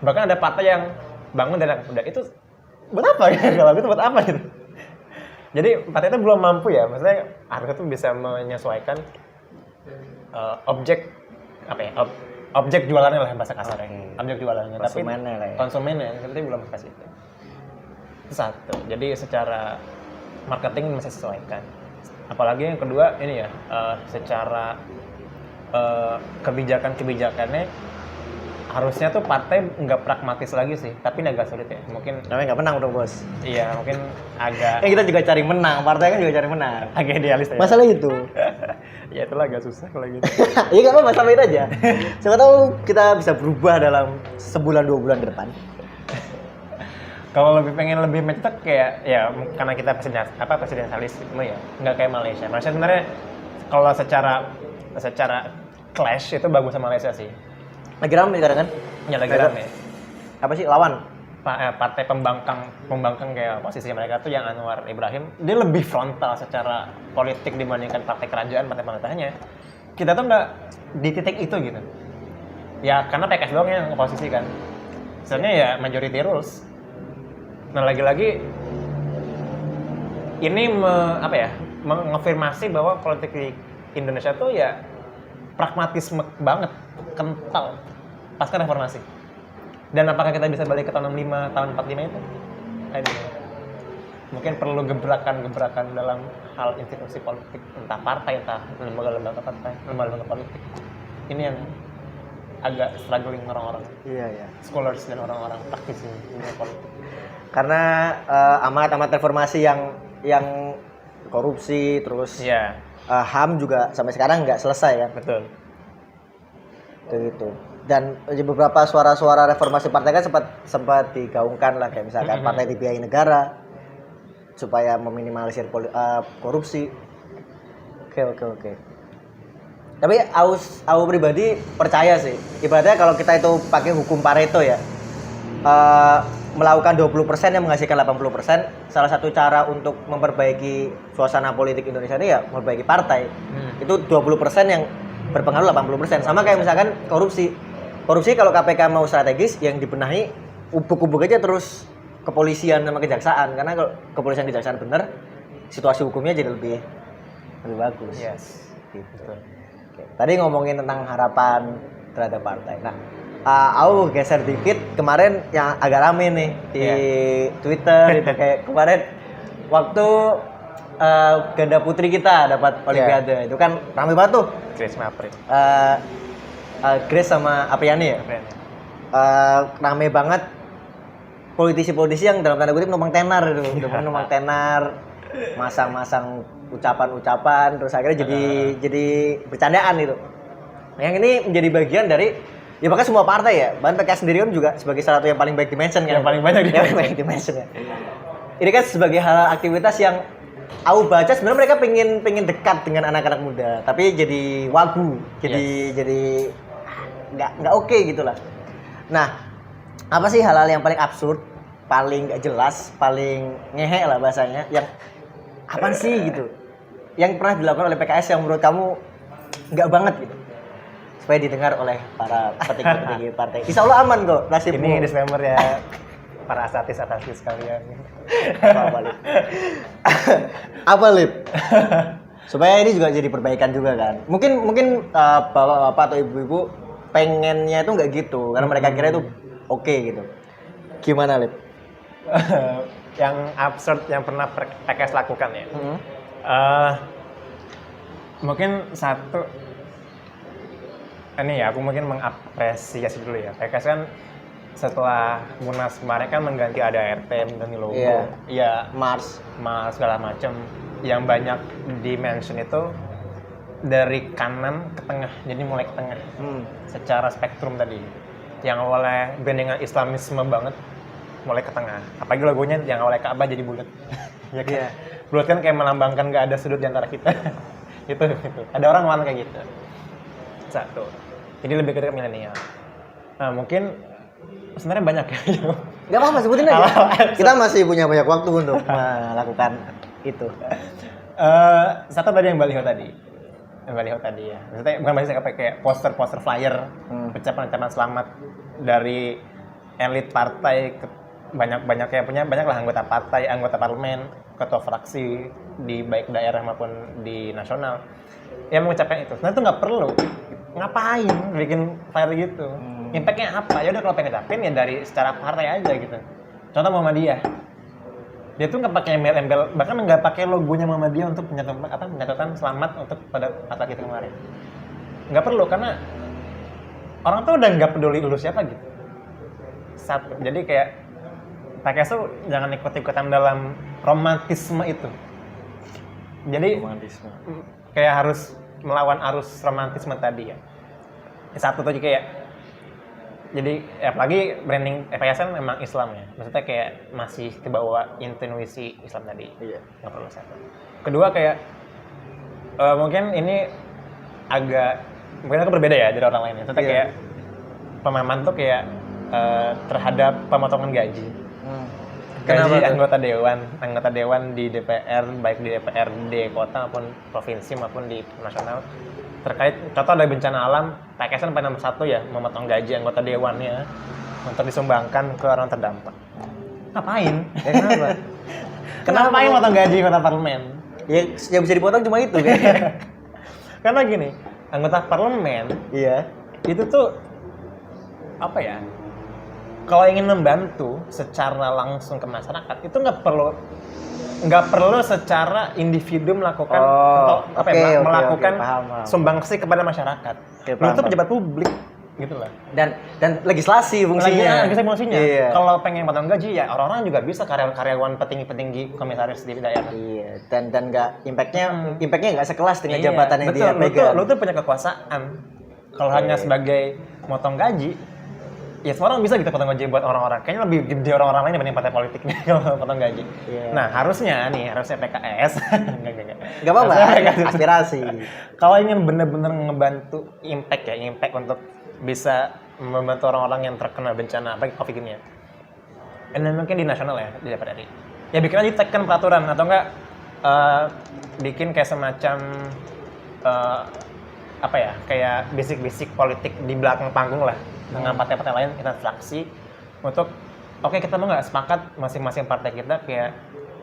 Bahkan ada partai yang bangun dari anak muda itu buat apa ya? Kalau itu buat apa gitu? Jadi partai itu belum mampu ya, maksudnya harusnya tuh bisa menyesuaikan objek apa ya? Objek jualannya lah bahasa kasarnya. Objek jualannya. Konsumennya lah ya. Konsumennya, tapi belum kasih itu. Itu satu. Jadi secara marketing masih sesuaikan. Apalagi yang kedua ini ya, secara kebijakannya harusnya tuh partai nggak pragmatis lagi sih, tapi ini agak sulit ya. Mungkin Namanya nggak menang dong bos. iya, mungkin agak Kita juga cari menang, partai kan juga cari menang. agak idealis ya. Masalah itu. Ya itulah agak susah kalau gitu. Iya nggak apa-apa, samain aja. Siapa tahu kita bisa berubah dalam sebulan 2 bulan ke depan. Kalau pengen lebih mencetak kayak ya karena kita presidensialisme ya, nggak kayak Malaysia. Malaysia sebenarnya kalau secara clash itu bagus sama Malaysia sih. Lagi rame sekarang kan? Ya lagi rame. Apa sih lawan? Partai pembangkang kayak posisi mereka tuh yang Anwar Ibrahim, dia lebih frontal secara politik dibandingkan partai kerajaan, partai pemerintahnya. Kita tuh nggak di titik itu gitu. Ya karena PKS doang yang oposisi kan. Sebenarnya ya majority rules. Nah lagi-lagi ini mengafirmasi bahwa politik di Indonesia tuh ya pragmatisme banget, kental pasca reformasi. Dan apakah kita bisa balik ke tahun 65, tahun 45 itu? Mungkin perlu gebrakan dalam hal institusi politik, entah partai, entah lembaga-lembaga partai, lembaga-lembaga politik. Ini yang agak struggling orang-orang, Iya. scholars dan orang-orang praktisi dunia politik. Karena amanat reformasi yang korupsi terus Iya, HAM juga sampai sekarang nggak selesai kan. betul. Gitu. Dan beberapa suara-suara reformasi partai kan sempat digaungkan lah, kayak misalkan partai dibiayai negara supaya meminimalisir korupsi. Oke. Tapi aku pribadi percaya sih, ibaratnya kalau kita itu pakai hukum Pareto ya, melakukan 20% yang menghasilkan 80%, salah satu cara untuk memperbaiki suasana politik Indonesia ini ya memperbaiki partai. Itu 20% yang berpengaruh 80%. Sama kayak misalkan korupsi kalau KPK mau strategis, yang dibenahi ubuk-ubuk aja terus kepolisian sama kejaksaan, karena kalau kepolisian kejaksaan bener, situasi hukumnya jadi lebih bagus. Yes. Gitu. Oke. Tadi ngomongin tentang harapan terhadap partai. Nah, aku geser dikit, kemarin yang agak rame nih di Twitter itu kayak kemarin waktu ganda putri kita dapat Olimpiade, itu kan rame banget tuh. Grace Mapri. Grace sama Apriani ya. Rame banget politisi-politisi yang dalam tanda kutip numpang tenar itu, numpang tenar, masang-masang ucapan-ucapan, terus akhirnya jadi bercandaan itu. Yang ini menjadi bagian dari ya bahkan semua partai ya, bahkan PKS sendiri kan juga sebagai salah satu yang paling baik dimension kan. Yang paling banyak dimension ya. Ini kan sebagai hal aktivitas yang aku baca sebenarnya mereka pengen dekat dengan anak-anak muda, tapi jadi wagu, jadi nggak oke gitulah. Nah, apa sih hal-hal yang paling absurd, paling nggak jelas, paling ngehe lah bahasanya, yang apaan sih gitu, yang pernah dilakukan oleh PKS yang menurut kamu nggak banget gitu, supaya didengar oleh para petinggi partai. Insya Allah aman kok nasibmu. Ini disclaimer ya para asatis sekalian. Apa Lip? Supaya ini juga jadi perbaikan juga kan. Mungkin bapak-bapak atau ibu-ibu pengennya itu nggak gitu, karena mereka kira itu oke gitu. Gimana Lip? Yang absurd yang pernah PKS lakukan ya. Mungkin satu ini ya, aku mungkin mengapresiasi dulu ya. PKS kan setelah Munas kemarin kan mengganti ADART, mengganti logo, Iya. Mars segala macam. Yang banyak di-mention itu dari kanan ke tengah, jadi mulai ke tengah. Secara spektrum tadi, yang oleh brandingan Islamisme banget, mulai ke tengah. Apalagi logonya yang oleh Ka'bah jadi bulat. Ya kan? Bulat kan kayak melambangkan nggak ada sudut di antara kita. itu. Ada orang ngomong kayak gitu. Satu. Jadi lebih ke milenial. Nah, mungkin sebenarnya banyak ya. Gak apa-apa, sebutin aja. Kita masih punya banyak waktu untuk melakukan itu. Satu tadi yang baliho tadi. Ya. Maksudnya bukan baliho kayak poster flyer, ucapan selamat dari elit partai, banyak ya punya banyak lah anggota partai, anggota parlemen, ketua fraksi di baik daerah maupun di nasional yang mengucapkan itu. Nah itu nggak perlu ngapain bikin flyer gitu. Impactnya apa? Ya udah kalau pengen ngucapin ya dari secara partai aja gitu. Contoh Muhammadiyah, dia tuh nggak pakai embel-embel, bahkan nggak pakai logonya Muhammadiyah untuk penyatutan selamat untuk pada partai kita kemarin. Nggak perlu karena orang tuh udah nggak peduli lu siapa gitu. Satu, jadi kayak PKS tuh jangan ikut-ikutan dalam romantisme itu. Jadi kayak harus melawan arus romantisme tadi ya. Satu tuh kayak jadi apalagi branding PKS kan memang Islam ya. Maksudnya kayak masih kebawa intuisi Islam tadi. Iya. Nggak perlu satu. Kedua kayak mungkin ini mungkin aku berbeda ya dari orang lain. Maksudnya kayak pemahaman tuh kayak terhadap pemotongan gaji. Gaji anggota dewan di DPR, baik di DPRD kota maupun provinsi maupun di nasional, terkait contoh ada bencana alam, PKS kan nomor 1 ya, memotong gaji anggota dewannya untuk disumbangkan ke orang terdampak. Ngapain? Ya, kenapa? Kenapa yang potong gaji anggota parlemen? Ya, yang bisa dipotong cuma itu kan. Karena gini, anggota parlemen Iya. itu tuh apa ya? Kalau ingin membantu secara langsung ke masyarakat itu nggak perlu secara individu melakukan melakukan paham. sumbangsi kepada masyarakat. Lu tuh pejabat publik gitu lah. Dan legislasi fungsinya. Iya. Kalau pengen potong gaji ya orang-orang juga bisa, karyawan petinggi komisaris di daerah. Iya. Dan nggak impactnya nggak sekelas dengan jabatan yang dia betul. pegang. Lu tuh punya kekuasaan. Kalau hanya sebagai motong gaji, ya semua orang bisa gitu potong gaji buat orang-orang. Kayaknya lebih gede orang-orang lain dibanding partai politiknya kalau potong gaji. Yeah. Nah harusnya PKS Gak apa-apa, aspirasi. Kalau ingin benar-benar ngebantu impact untuk bisa membantu orang-orang yang terkena bencana COVID ini ya. Dan mungkin di nasional ya, di DPR RI. Ya bikin aja tekan peraturan atau enggak bikin kayak semacam kayak basic politik di belakang panggung lah dengan partai-partai lain, kita fraksi untuk kita mau nggak sepakat masing-masing partai kita kayak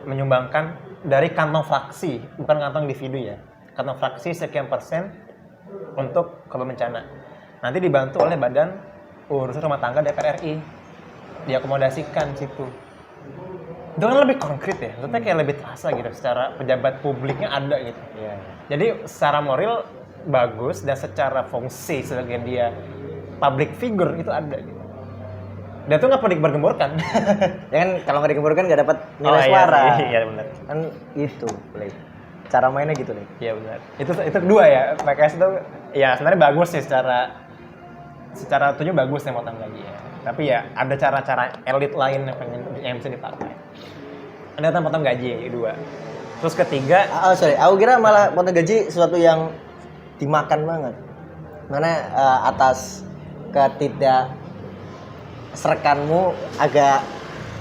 menyumbangkan dari kantong fraksi, bukan kantong individu ya, kantong fraksi sekian persen untuk korban bencana. Nanti dibantu oleh badan urusan rumah tangga DPR RI, diakomodasikan situ. Itu kan lebih konkret ya, maksudnya kayak lebih terasa gitu, secara pejabat publiknya ada gitu. Iya. Jadi secara moral bagus dan secara fungsi sebagai dia public figure itu ada gitu. Dan itu nggak perlu digembar-gemborkan. Ya kan kalau nggak digemborkan nggak dapat nilai suara. Iya benar. Kan itu, cara mainnya gitu nih. Iya benar. Itu kedua ya, PKS itu ya sebenarnya bagus sih secara tujuh bagus ya motong gaji ya. Tapi ya ada cara-cara elit lain yang bisa dipakai. Ada tentang potong gaji ya, kedua. Terus ketiga, aku kira malah potong gaji sesuatu yang dimakan banget. Mana atas ketidakserekanmu agak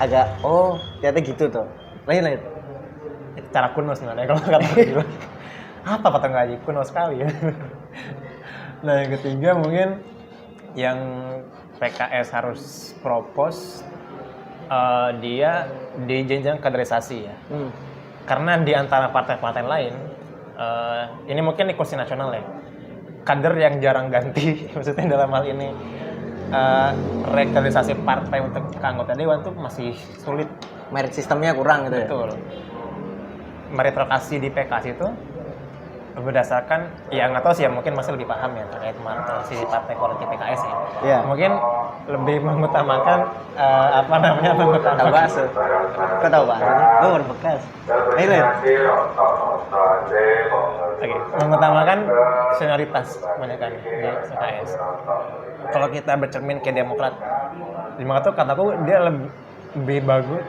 ternyata gitu tuh. Lain. itu cara kuno sebenarnya kalau kata bilang. Apa potong gaji? Kuno sekali ya. Nah yang ketiga mungkin yang PKS harus propose dia di jenjang kaderisasi ya. Karena di antara partai-partai lain ini mungkin di kursi nasional ya, kader yang jarang ganti, maksudnya dalam hal ini rekaderisasi partai untuk anggota dewan tuh masih sulit. Merit sistemnya kurang gitu. Betul. Meritokrasi di PKS itu berdasarkan, ya nggak tahu sih ya, mungkin masih lebih paham ya terkait sisi partai politik PKS ya. Iya. Mungkin lebih mengutamakan mengutamakan. Tahu bakso. Kau tahu bakso? Oh, berbekas. Ayo. Oke, mengutamakan senioritas kebanyakan di PKS. Kalau kita bercermin ke Demokrat tuh kataku dia lebih bagus,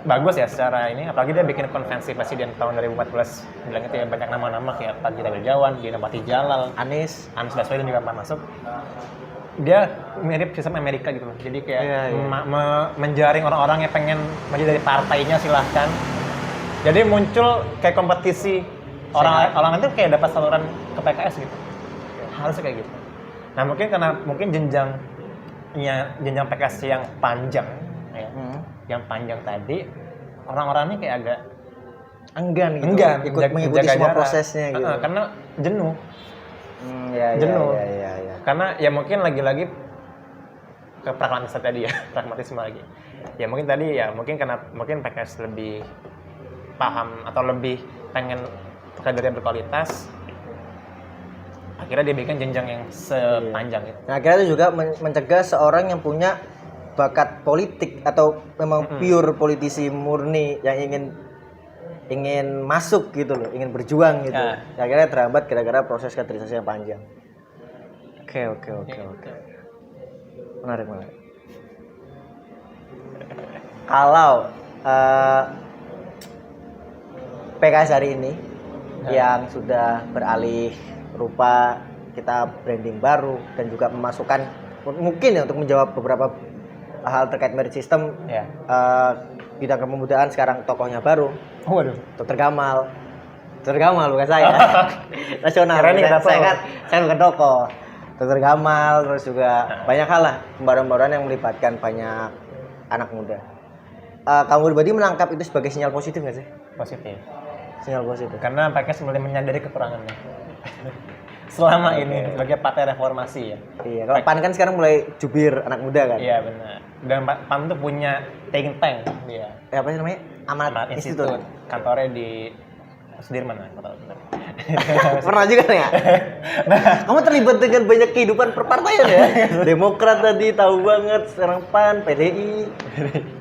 bagus ya secara ini, apalagi dia bikin konvensi presiden tahun 2014 bilang itu ya banyak nama-nama kayak Pak Gita Wirjawan, Dina Pati Jalal, Anies. Anies Baswedan juga pernah masuk. Dia mirip sistem Amerika gitu loh. Jadi kayak Iya, iya. menjaring orang-orang yang pengen maju dari partainya silahkan. Jadi muncul kayak kompetisi orang itu kayak dapat saluran ke PKS gitu. Harusnya kayak gitu. Nah mungkin jenjang PKS yang panjang, ya, yang panjang tadi orang-orangnya kayak agak Enggan gitu. enggan Mengikuti jaga semua jarak. prosesnya gitu. Karena jenuh. Jenuh. Karena ya mungkin lagi-lagi ke pragmatisme tadi ya, pragmatisme lagi. Ya mungkin tadi ya mungkin PKS lebih paham atau lebih pengen kader yang berkualitas. Akhirnya dia bikin jenjang yang sepanjang itu. Nah, akhirnya itu juga mencegah seorang yang punya bakat politik atau memang pure politisi murni yang ingin masuk gitu loh, ingin berjuang gitu. Ya. Akhirnya terhambat gara-gara proses kaderisasi yang panjang. Oke. Menarik. Kalau PKS hari ini yang sudah beralih rupa, kita branding baru dan juga memasukkan mungkin ya untuk menjawab beberapa hal terkait merit system, Ya. bidang kepemudaan sekarang tokohnya baru, Waduh. Dr. Gamal bukan saya. Nasional. Keren nih, Saya bukan tokoh. Dr. Gamal, terus juga banyak hal lah, pembaruan-pembaruan yang melibatkan banyak anak muda. Kamu pribadi menangkap itu sebagai sinyal positif nggak sih? Positif. Sinyal positif. Karena PKS mulai menyadari kekurangannya. Selama ini sebagai partai reformasi ya. Iya, kalau PAN kan sekarang mulai jubir anak muda kan? Iya benar. Dan PAN tuh punya think tank dia. Apa sih namanya? Amanat Institute. Kantornya di Sudirman lah, nggak tahu. Pernah juga nih ya? Nah, Kamu terlibat dengan banyak kehidupan perpartaian ya? Demokrat tadi tahu banget, sekarang PAN, PDI.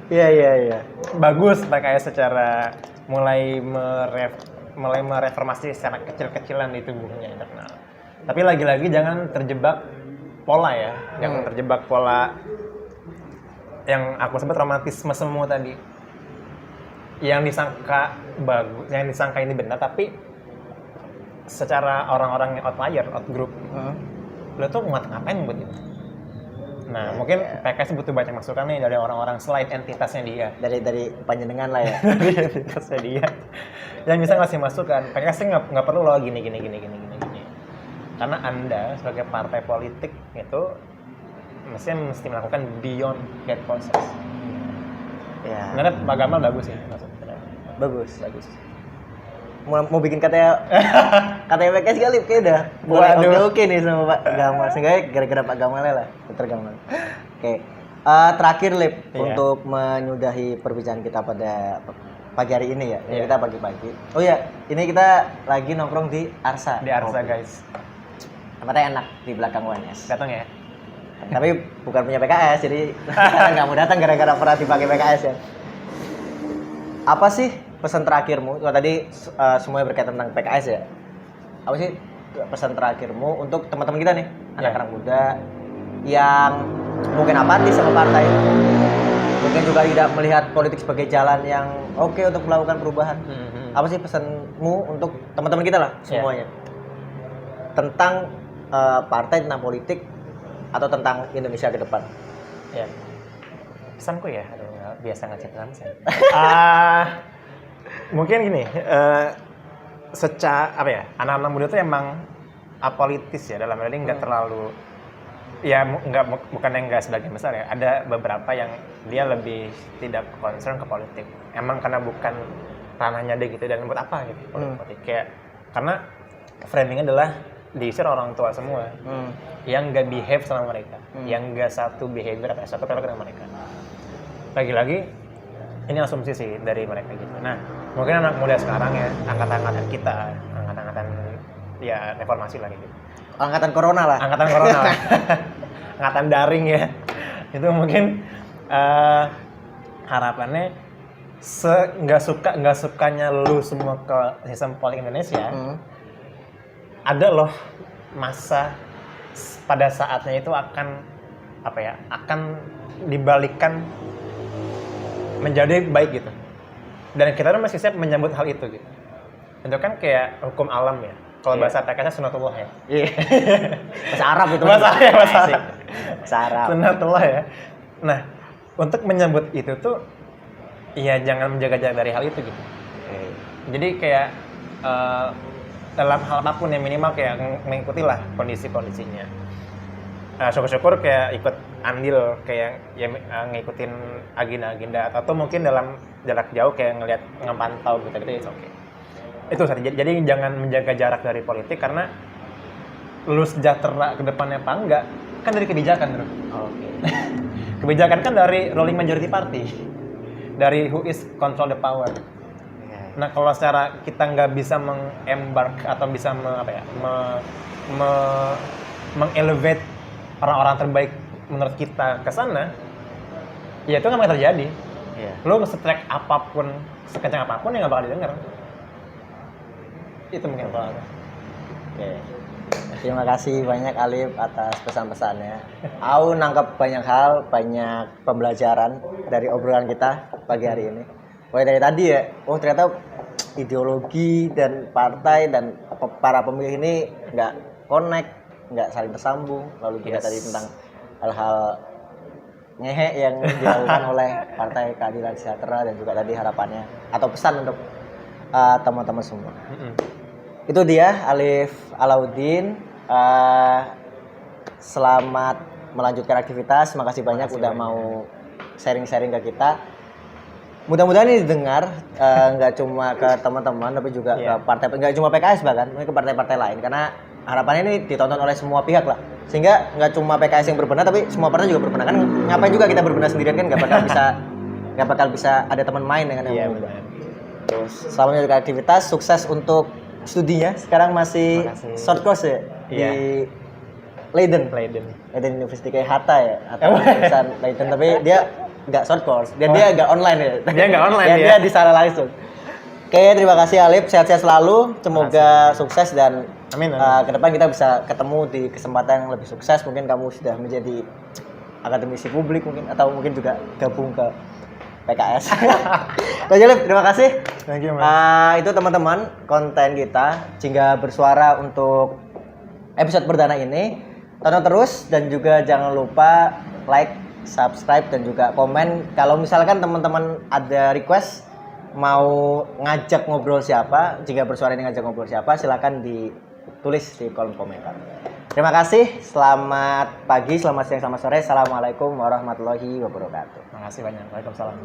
Iya. bagus PKS secara mulai mereformasi secara kecil-kecilan di tubuhnya internal. Tapi lagi-lagi jangan terjebak pola ya, jangan terjebak pola yang aku sebut romantisme semu tadi. Yang disangka bagus, yang disangka ini benar, tapi secara orang-orang yang outlier, outgroup, lo tuh ngapain buat itu? Nah, mungkin PKS butuh banyak masukan nih dari orang-orang selain entitasnya dia. Dari panjenengan lah ya. Dari entitasnya dia. Yang bisa ngasih masukan. PKS sih nggak perlu loh gini. Karena Anda sebagai partai politik itu mesti melakukan beyond that process. Ya. Sebenarnya Pak Gamal bagus sih maksudnya. Bagus. Mau bikin katanya PKS kali kayak udah mulai Waduh. oke nih sama Pak Gamal. Seenggaknya gara-gara Pak Gamalnya lah, Dr. Gamal. Oke. Terakhir Lip, Iya. untuk menyudahi perbincangan kita pada pagi hari ini ya. Ini Iya. kita pagi-pagi. Oh ya, ini kita lagi nongkrong di Arsa. Di Arsa guys. Tempatnya enak di belakang UNS. Datang ya. Tapi bukan punya PKS, jadi nggak mau datang gara-gara pernah dipakai PKS ya. Apa sih pesan terakhirmu? Kalau tadi semuanya berkaitan tentang PKS ya. Apa sih pesan terakhirmu untuk teman-teman kita nih, anak-anak muda yang mungkin apatis sama partai, mungkin juga tidak melihat politik sebagai jalan yang oke untuk melakukan perubahan. Apa sih pesanmu untuk teman-teman kita lah semuanya tentang partai, tentang politik, atau tentang Indonesia ke depan? Ya. Pesanku ya, biasa ngechat saya. Mungkin gini, anak-anak muda tuh emang apolitis ya, dalam arti nggak terlalu, ya bukan yang nggak sebagian besar ya, ada beberapa yang dia lebih tidak concern ke politik, emang karena bukan ranahnya dia gitu, dan buat apa gitu politik, kayak karena framingnya adalah diisi orang tua semua yang nggak behave sama mereka, yang nggak satu behavior atau satu perilaku dengan mereka. Lagi-lagi ini asumsi sih dari mereka gitu. Nah, mungkin anak muda sekarang ya, angkatan kita, angkatan ya reformasi lah gitu. Angkatan corona lah. Angkatan corona lah. Angkatan daring ya. Itu mungkin harapannya nggak sukanya lu semua ke sistem politik Indonesia. Ada loh masa pada saatnya itu akan akan dibalikkan menjadi baik gitu. Dan kita tuh masih siap menyambut hal itu gitu. Itu kan kayak hukum alam ya. Kalau bahasa TK-nya sunatullah ya. Iya. Bahasa Arab itu. Bahasa Asik. Bahasa Arab. Sunatullah ya. Nah, untuk menyambut itu tuh ya jangan menjaga jarak dari hal itu gitu. Jadi kayak dalam hal apapun yang minimal kayak mengikuti lah kondisi-kondisinya. Syukur-syukur kayak ikut andil kayak ya ngikutin agenda-agenda atau mungkin dalam jarak jauh kayak ngelihat ngepantau gitu it's okay. Itu saja. Jadi jangan menjaga jarak dari politik karena lu sejahtera ke depannya apa enggak kan dari kebijakan bro. Kebijakan kan dari ruling majority party, dari who is control the power. Nah kalau secara kita nggak bisa mengembark atau bisa mengelevate orang-orang terbaik menurut kita ke sana, ya itu nggak bakal terjadi. Lo nge-track apapun, sekencang apapun ya nggak bakal didengar. Itu mungkin kalau aku. Terima kasih banyak Alif atas pesan-pesannya. Aku nangkep banyak hal, banyak pembelajaran dari obrolan kita pagi hari ini. Mulai dari tadi ya, ternyata ideologi dan partai dan para pemilih ini nggak connect, nggak saling tersambung. Lalu juga tadi tentang hal-hal ngehe yang dilakukan oleh Partai Keadilan Sejahtera dan juga tadi harapannya atau pesan untuk teman-teman semua. Itu dia Alif Alauddin. Selamat melanjutkan aktivitas. Makasih banyak udah mau sharing-sharing ke kita. Mudah-mudahan ini didengar nggak cuma ke teman-teman tapi juga ke partai, nggak cuma PKS bahkan ke partai-partai lain karena harapannya ini ditonton oleh semua pihak lah sehingga nggak cuma PKS yang berbenah tapi semua partai juga berbenah kan ngapain juga kita berbenah sendirian kan nggak bakal bisa ada teman main dengan yang muda. Terus selamat melanjutkan aktivitas, sukses untuk studinya sekarang masih short course ya di Leiden University kayak Hatta ya atau jurusan Leiden tapi dia nggak short course dia nggak online ya dia nggak online dia di sana langsung. Oke, terima kasih Alif, sehat-sehat selalu, semoga sukses dan amin. Ke depan kita bisa ketemu di kesempatan yang lebih sukses. Mungkin kamu sudah menjadi akademisi publik mungkin atau mungkin juga gabung ke PKS. Oke, Alif, terima kasih. Thank you, Mas. Itu teman-teman konten kita Jingga Bersuara untuk episode perdana ini. Tonton terus dan juga jangan lupa like, subscribe dan juga komen. Kalau misalkan teman-teman ada request mau ngajak ngobrol siapa, Jingga Bersuara ini ngajak ngobrol siapa, silakan ditulis di kolom komentar. Terima kasih, selamat pagi, selamat siang, selamat sore. Assalamualaikum warahmatullahi wabarakatuh. Terima kasih banyak. Waalaikumsalam.